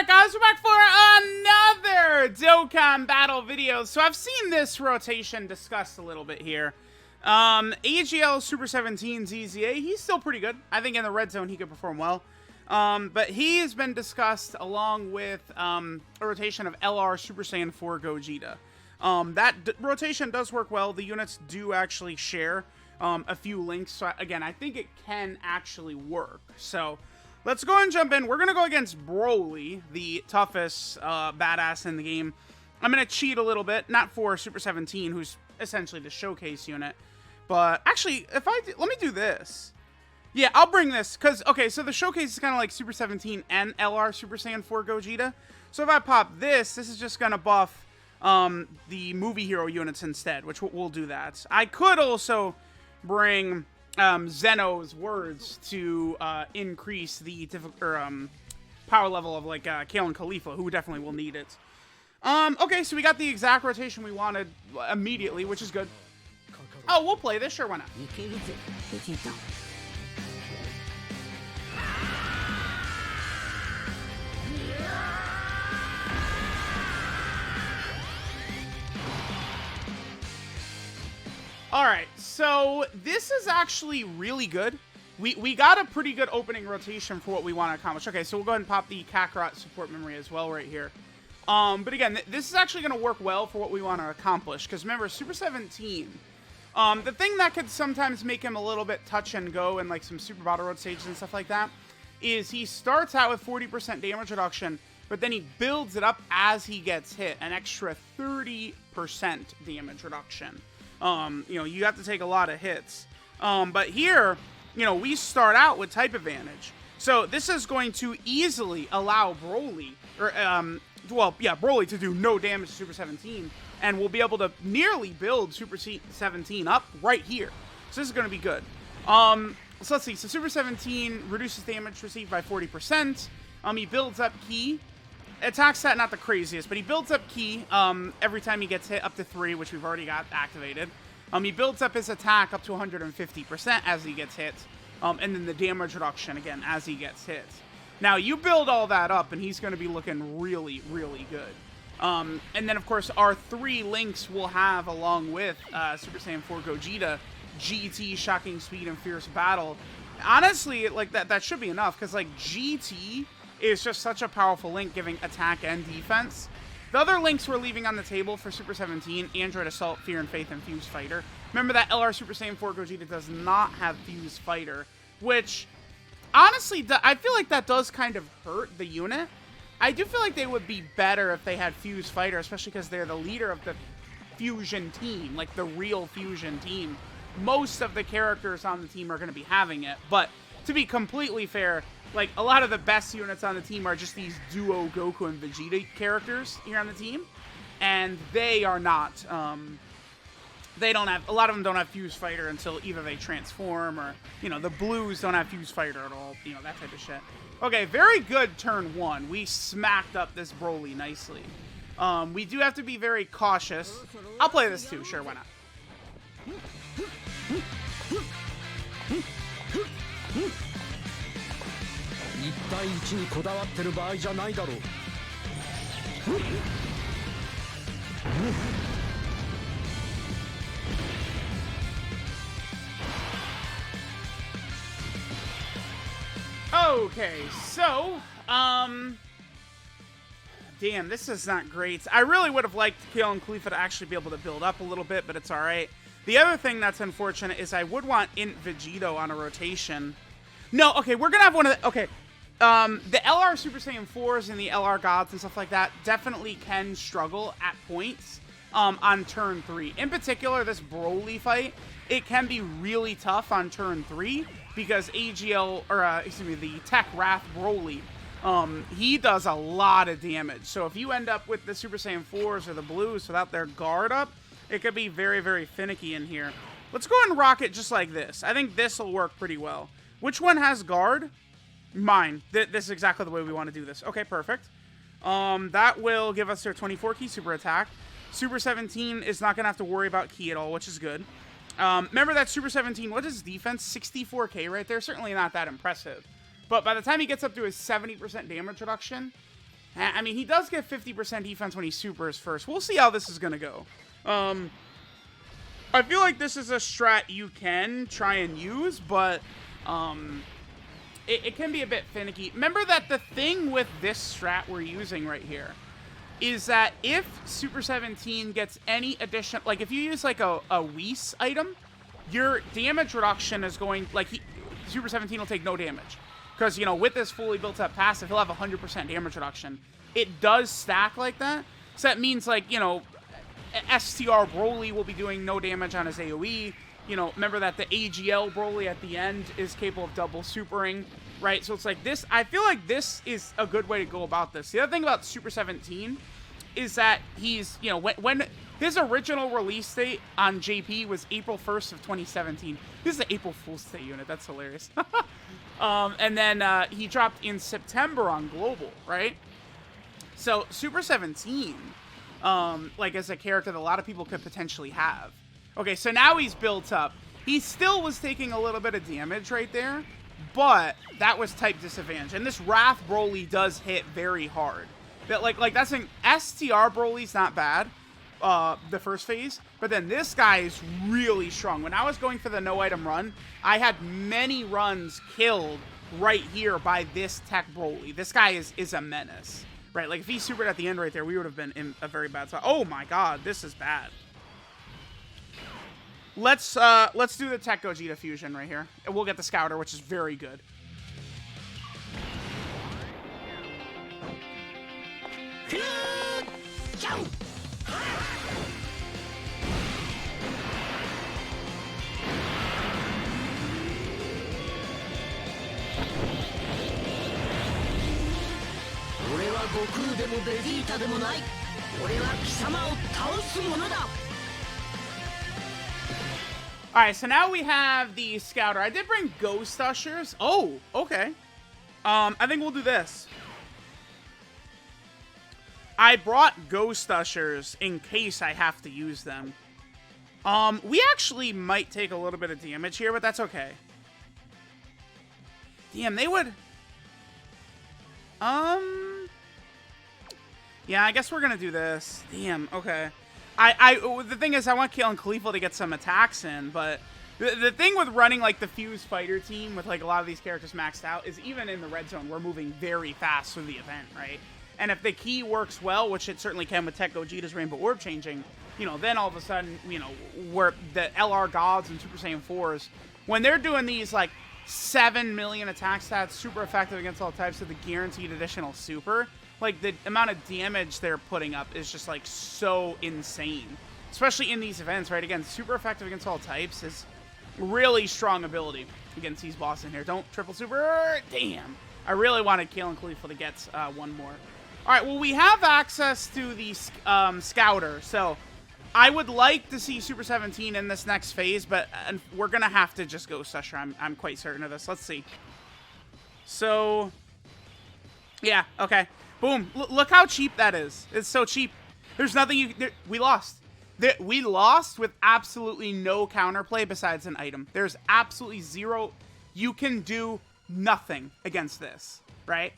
guys? We're back for another Dokkan battle video. So I've seen this rotation discussed a little bit here. AGL Super 17's EZA, he's still pretty good. I think in the red zone he could perform well. But he has been discussed along with a rotation of LR Super Saiyan 4 Gogeta. That rotation does work well. The units do actually share a few links. So again, I think it can actually work. So let's go and jump in. We're going to go against BROLY, the toughest badass in the game. I'm going to cheat a little bit, not for Super 17, who's essentially the showcase unit. But actually, let me do this. Yeah, I'll bring this, because, okay, so the showcase is kind of like Super 17 and LR Super Saiyan 4 Gogeta. So if I pop this is just going to buff the movie hero units instead, which we'll do that. I could also bring Zeno's words to increase the power level of like Kale and Khalifa, who definitely will need it. Okay, so we got the exact rotation we wanted immediately, which is good. Oh, we'll play this, sure, why not? Alright, so this is actually really good. We got a pretty good opening rotation for what we want to accomplish. Okay, so we'll go ahead and pop the Kakarot support memory as well right here. But again, this is actually going to work well for what we want to accomplish. Because remember, Super 17, the thing that could sometimes make him a little bit touch and go in like some Super Battle Road stages and stuff like that, is he starts out with 40% damage reduction, but then he builds it up as he gets hit, an extra 30% damage reduction. You know, you have to take a lot of hits. But here, you know, we start out with type advantage. So this is going to easily allow BROLY, or, BROLY to do no damage to Super 17, and we'll be able to nearly build Super 17 up right here. So this is going to be good. So let's see. So Super 17 reduces damage received by 40%. He builds up ki. Attack stat, not the craziest, but he builds up ki every time he gets hit up to 3, which we've already got activated. He builds up his attack up to 150% as he gets hit, and then the damage reduction, again, as he gets hit. Now, you build all that up, and he's going to be looking really, really good. And then, of course, our 3 links we'll have along with Super Saiyan 4 Gogeta, GT, Shocking Speed, and Fierce Battle. Honestly, like, that should be enough, because, like, GT is just such a powerful link, giving attack and defense. The other links we're leaving on the table for Super 17, Android Assault, Fear and Faith, and Fuse Fighter. Remember that LR Super Saiyan 4 Gogeta does not have Fuse Fighter, which, honestly, I feel like that does kind of hurt the unit. I do feel like they would be better if they had Fuse Fighter, especially because they're the leader of the Fusion team, like the real Fusion team. Most of the characters on the team are going to be having it, but to be completely fair, like, a lot of the best units on the team are just these duo Goku and Vegeta characters here on the team. And they are not, they don't have, a lot of them don't have Fuse Fighter until either they transform or, you know, the Blues don't have Fuse Fighter at all, you know, that type of shit. Okay, very good turn 1. We smacked up this BROLY nicely. We do have to be very cautious. I'll play this too, sure, why not? Okay, so, damn, this is not great. I really would have liked Kale and Khalifa to actually be able to build up a little bit, but it's alright. The other thing that's unfortunate is I would want Int Vegito on a rotation. No, okay, we're gonna have one of the, okay. The LR Super Saiyan 4s and the LR Gods and stuff like that definitely can struggle at points on turn 3. In particular, this BROLY fight, it can be really tough on turn 3 because AGL, or excuse me, the Tech Wrath BROLY, he does a lot of damage. So if you end up with the Super Saiyan 4s or the Blues without their guard up, it could be very, very finicky in here. Let's go and rock it just like this. I think this will work pretty well. Which one has guard? Mine. This is exactly the way we want to do this. Okay, perfect. That will give us their 24 key super attack. Super 17 is not going to have to worry about key at all, which is good. Remember that Super 17, what is defense? 64k right there. Certainly not that impressive. But by the time he gets up to his 70% damage reduction, I mean, he does get 50% defense when he supers first. We'll see how this is going to go. I feel like this is a strat you can try and use, but it can be a bit finicky. Remember that the thing with this strat we're using right here is that if Super 17 gets any addition, like if you use like a Whis item, your damage reduction is going, like Super 17 will take no damage. Because, you know, with this fully built up passive, he'll have 100% damage reduction. It does stack like that. So that means, like, you know, STR BROLY will be doing no damage on his AoE. You know, remember that the AGL BROLY at the end is capable of double supering, right? So it's like this, I feel like this is a good way to go about this. The other thing about Super 17 is that he's, you know, when his original release date on JP was April 1st of 2017. This is the April Fool's Day unit. That's hilarious. And then he dropped in September on Global, right? So Super 17, like as a character that a lot of people could potentially have. Okay, so now he's built up. He still was taking a little bit of damage right there, but that was type disadvantage. And this Wrath BROLY does hit very hard. That like that's an STR BROLY's not bad. The first phase, but then this guy is really strong. When I was going for the no item run, I had many runs killed right here by this tech BROLY. This guy is a menace, right? Like if he supered at the end right there, we would have been in a very bad spot. Oh my god, this is bad. Let's do the tech Gogeta fusion right here, and we'll get the Scouter, which is very good. Alright, so now we have the Scouter. I did bring Ghost Ushers. Oh, okay. I think we'll do this. I brought Ghost Ushers in case I have to use them. We actually might take a little bit of damage here, but that's okay. Damn, they would... Yeah, I guess we're gonna do this. Damn, okay. The thing is, I want Kale and Khalifa to get some attacks in, but the thing with running, like, the Fuse Fighter team with, like, a lot of these characters maxed out is even in the red zone, we're moving very fast through the event, right? And if the key works well, which it certainly can with Tech Gogeta's Rainbow Orb changing, you know, then all of a sudden, you know, we're the LR Gods and Super Saiyan 4s, when they're doing these, like, 7 million attack stats, super effective against all types of the guaranteed additional super, like, the amount of damage they're putting up is just, like, so insane. Especially in these events, right? Again, super effective against all types is really strong ability against these bosses in here. Don't triple super. Damn. I really wanted Kale and Khalifa to get one more. All right, well, we have access to the Scouter, so I would like to see Super 17 in this next phase, but we're going to have to just go Usher. I'm quite certain of this. Let's see. So, yeah, okay. Boom. Look how cheap that is. It's so cheap. There's nothing we lost. We lost with absolutely no counterplay besides an item. There's absolutely zero. You can do nothing against this, right?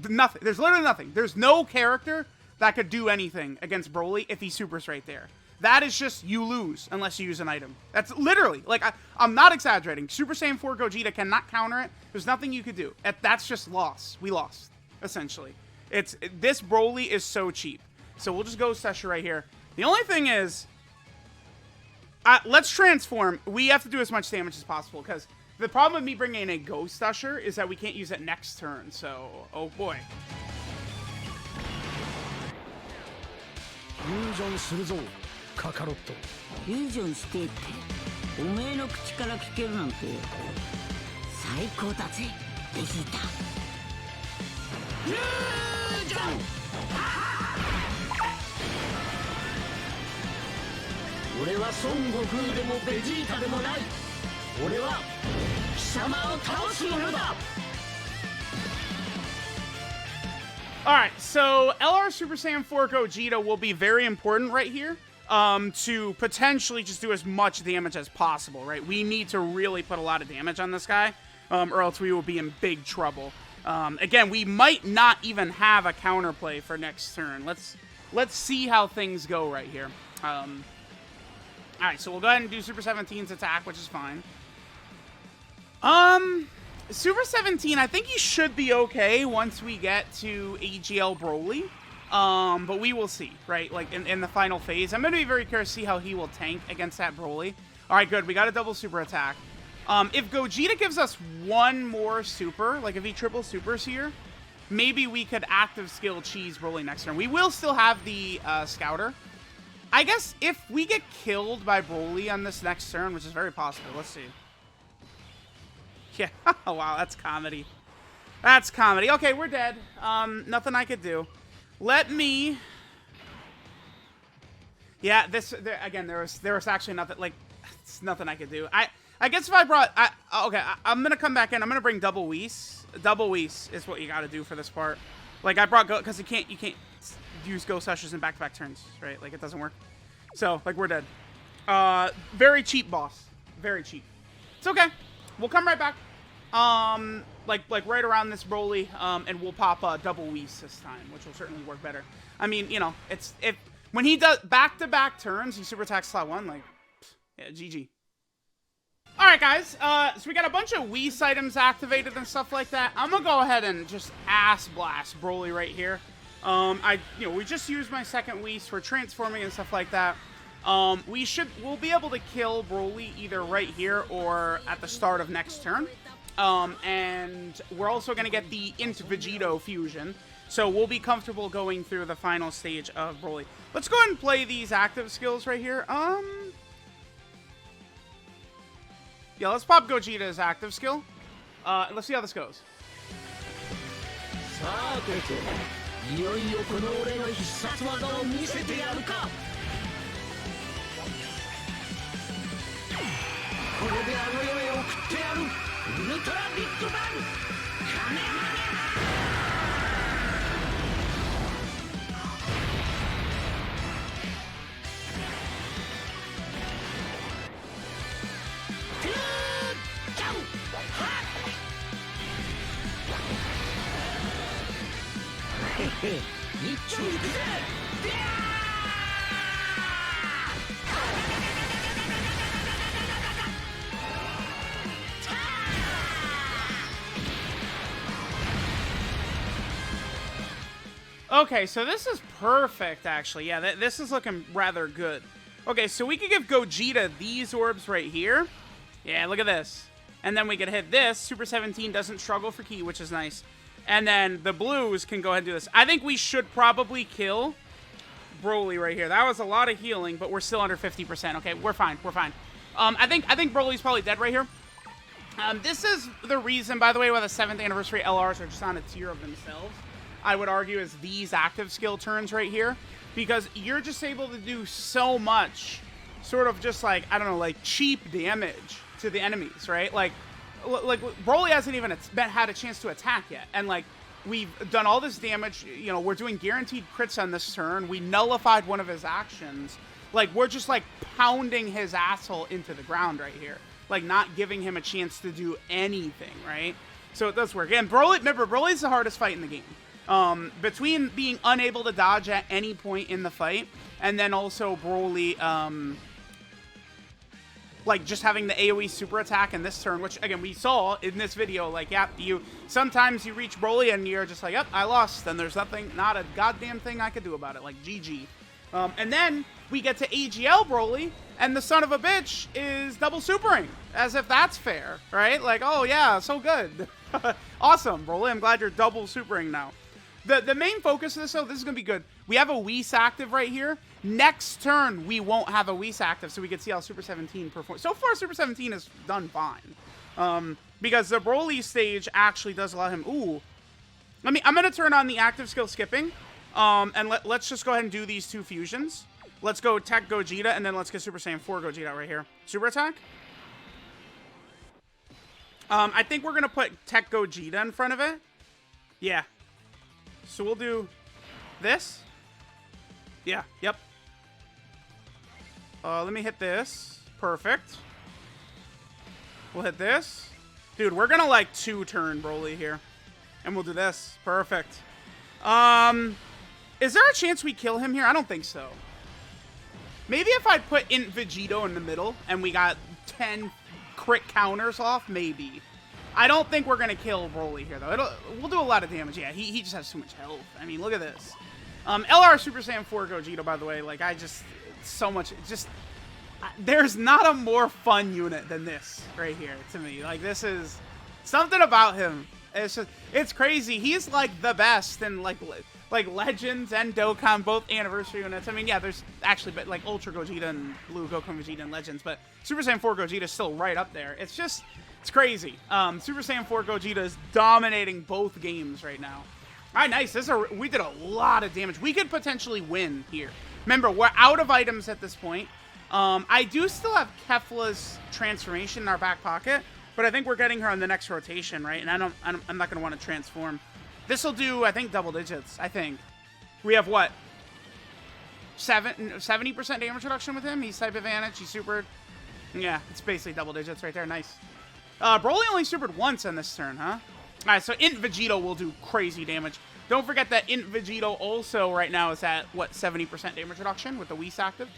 Nothing. There's literally nothing. There's no character that could do anything against Broly if he supers right there. That is just, you lose unless you use an item. That's literally, like, I'm not exaggerating. Super Saiyan 4 Gogeta cannot counter it. There's nothing you could do. That's just loss. We lost, essentially. This Broly is so cheap. So we'll just go Usher right here. The only thing is, let's transform. We have to do as much damage as possible, because the problem with me bringing in a Ghost Usher is that we can't use it next turn, so, oh boy. Alright, so LR Super Saiyan 4 Gogeta will be very important right here to potentially just do as much damage as possible, right? We need to really put a lot of damage on this guy, or else we will be in big trouble. Again, we might not even have a counterplay for next turn. Let's see how things go right here. Alright, so we'll go ahead and do Super 17's attack, which is fine. Super 17, I think he should be okay once we get to AGL BROLY. But we will see, right? Like, in the final phase. I'm going to be very curious to see how he will tank against that BROLY. Alright, good. We got a double super attack. If Gogeta gives us one more super, like if he triple supers here, maybe we could active skill cheese BROLY next turn. We will still have the Scouter. I guess if we get killed by BROLY on this next turn, which is very possible, let's see. Yeah, wow, that's comedy. That's comedy. Okay, we're dead. Nothing I could do. Let me... Yeah, again, there was actually nothing, like, it's nothing I could do. I guess if I brought... okay, I'm going to come back in. I'm going to bring double Whis. Double Whis is what you got to do for this part. Like, I brought... Because you can't use Ghost Ushers in back-to-back turns, right? Like, it doesn't work. So, like, we're dead. Very cheap, boss. Very cheap. It's okay. We'll come right back. Like right around this BROLY, and we'll pop double Whis this time, which will certainly work better. I mean, you know, when he does back-to-back turns, he super attacks slot 1, like, yeah, GG. Alright, guys, so we got a bunch of Whis items activated and stuff like that. I'm gonna go ahead and just ass blast BROLY right here. We just used my second Whis for transforming and stuff like that. We'll be able to kill BROLY either right here or at the start of next turn. And we're also going to get the Int Vegito fusion. So we'll be comfortable going through the final stage of BROLY. Let's go ahead and play these active skills right here. Yeah, let's pop Gogeta's active skill. Let's see how this goes. Okay, so this is perfect, actually. Yeah, this is looking rather good. Okay, so we could give Gogeta these orbs right here. Yeah, look at this. And then we could hit this. Super 17 doesn't struggle for ki, which is nice. And then the blues can go ahead and do this. I think we should probably kill BROLY right here. That was a lot of healing, but we're still under 50%. Okay, we're fine. We're fine. I think BROLY's probably dead right here. This is the reason, by the way, why the 7th anniversary LRs are just on a tier of themselves. I would argue is these active skill turns right here, because you're just able to do so much sort of just like, I don't know, like cheap damage to the enemies, right? Like BROLY hasn't even had a chance to attack yet, and like we've done all this damage. You know, we're doing guaranteed crits on this turn. We nullified one of his actions. Like, we're just like pounding his asshole into the ground right here, like not giving him a chance to do anything, right? So it does work. And BROLY, remember, BROLY's the hardest fight in the game. Between being unable to dodge at any point in the fight, and then also BROLY, like just having the AoE super attack in this turn, which again we saw in this video. Like, yeah, sometimes you reach BROLY and you're just like, yep, I lost. Then there's not a goddamn thing I could do about it. Like, GG. And then we get to AGL BROLY, and the son of a bitch is double supering, as if that's fair, right? Like, oh yeah, so good. Awesome, BROLY. I'm glad you're double supering now. The main focus of this, though, this is going to be good. We have a Whis active right here. Next turn, we won't have a Whis active, so we can see how Super 17 performs. So far, Super 17 has done fine. Because the BROLY stage actually does allow him... Ooh. I'm going to turn on the active skill skipping. And let's just go ahead and do these two fusions. Let's go Tech Gogeta, and then let's get Super Saiyan 4 Gogeta right here. Super attack. I think we're going to put Tech Gogeta in front of it. Yeah. So we'll do this. Yeah, yep. Let me hit this. Perfect. We'll hit this. Dude, we're gonna like 2-turn BROLY here. And we'll do this. Perfect. Is there a chance we kill him here? I don't think so. Maybe if I put Int Vegito in the middle and we got 10 crit counters off, maybe. I don't think we're going to kill BROLY here, though. We'll do a lot of damage. Yeah, he just has too much health. I mean, look at this. LR Super Saiyan 4 Gogeta, by the way. Like, so much. There's not a more fun unit than this right here to me. Like, this is something about him. It's crazy. He's, like, the best in, like Legends and Dokkan, both anniversary units. I mean, yeah, there's actually, like, Ultra Gogeta and Blue Goku Vegeta and Legends, but Super Saiyan 4 Gogeta is still right up there. It's crazy. Super Saiyan 4 Gogeta is dominating both games right now. All right, nice. We did a lot of damage. We could potentially win here. Remember, we're out of items at this point. I do still have Kefla's transformation in our back pocket, but I think we're getting her on the next rotation, right? And I'm not going to want to transform. This will do, I think, double digits. I think. We have what? 70% damage reduction with him? He's type advantage. He's supered. Yeah, it's basically double digits right there. Nice. BROLY only supered once on this turn, huh? All right, so Int Vegito will do crazy damage. Don't forget that Int Vegito also right now is at, what, 70% damage reduction with the Whis active?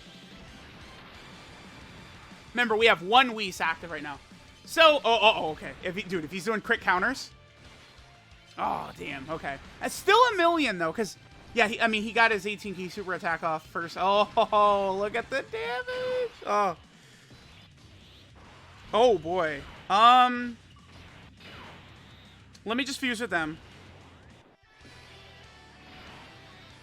Remember, we have one Whis active right now. So, okay. Dude, if he's doing crit counters. Oh, damn. Okay. That's still a million, though, because, yeah, he got his 18k super attack off first. Oh, look at the damage. Oh. Oh, boy. Let me just fuse with them.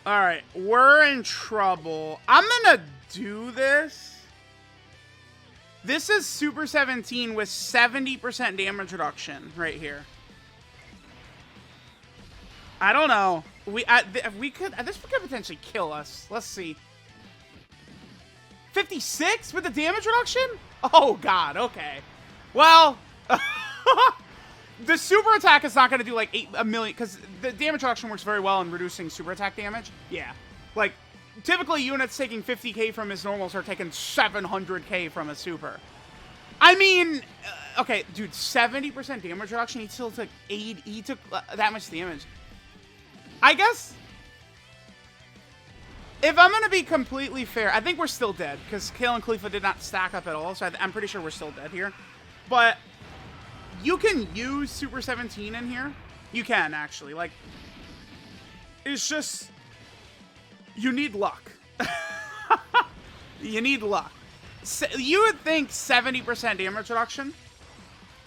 All right. We're in trouble. I'm going to do this. This is Super 17 with 70% damage reduction right here. I don't know. This could potentially kill us. Let's see. 56 with the damage reduction? Oh, God. Okay. Well, the super attack is not going to do like a million because the damage reduction works very well in reducing super attack damage. Yeah. Like, typically units taking 50k from his normals are taking 700k from his super. I mean, okay, dude, 70% damage reduction. He still took 8. He took that much damage. I guess, if I'm going to be completely fair, I think we're still dead, because Kale and Khalifa did not stack up at all, so I'm pretty sure we're still dead here. But you can use Super 17 in here. You can, actually. Like, it's just, you need luck. You need luck. You would think 70% damage reduction,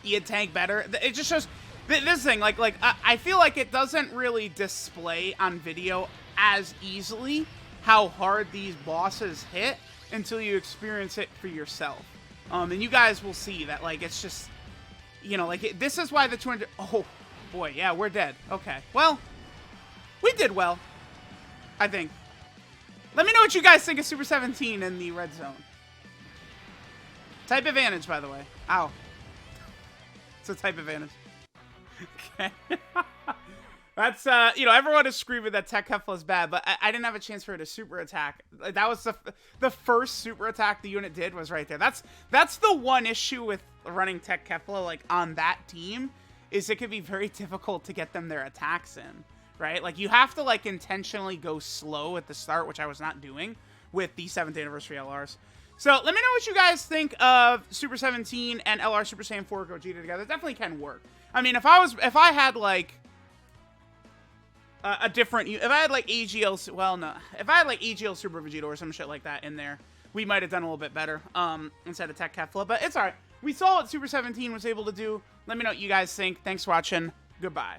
you'd tank better. It just shows... This thing, like I feel like it doesn't really display on video as easily how hard these bosses hit until you experience it for yourself. And you guys will see that, like, it's just, you know, like, this is why the 200... Oh, boy, yeah, we're dead. Okay, well, we did well, I think. Let me know what you guys think of Super 17 in the red zone. Type advantage, by the way. Ow. It's a type advantage. Okay. That's, you know, everyone is screaming that Tech Kefla is bad, but I didn't have a chance for it to super attack. That was the first super attack the unit did was right there. That's the one issue with running Tech Kefla, like, on that team, is it could be very difficult to get them their attacks in, right? Like, you have to, like, intentionally go slow at the start, which I was not doing with the 7th anniversary LRs. So, let me know what you guys think of Super 17 and LR Super Saiyan 4 Gogeta together. It definitely can work. I mean, if I had, like, a different... If I had, like, AGL... Well, no. If I had, like, AGL Super Vegeta or some shit like that in there, we might have done a little bit better instead of Tech Kefla. But it's alright. We saw what Super 17 was able to do. Let me know what you guys think. Thanks for watching. Goodbye.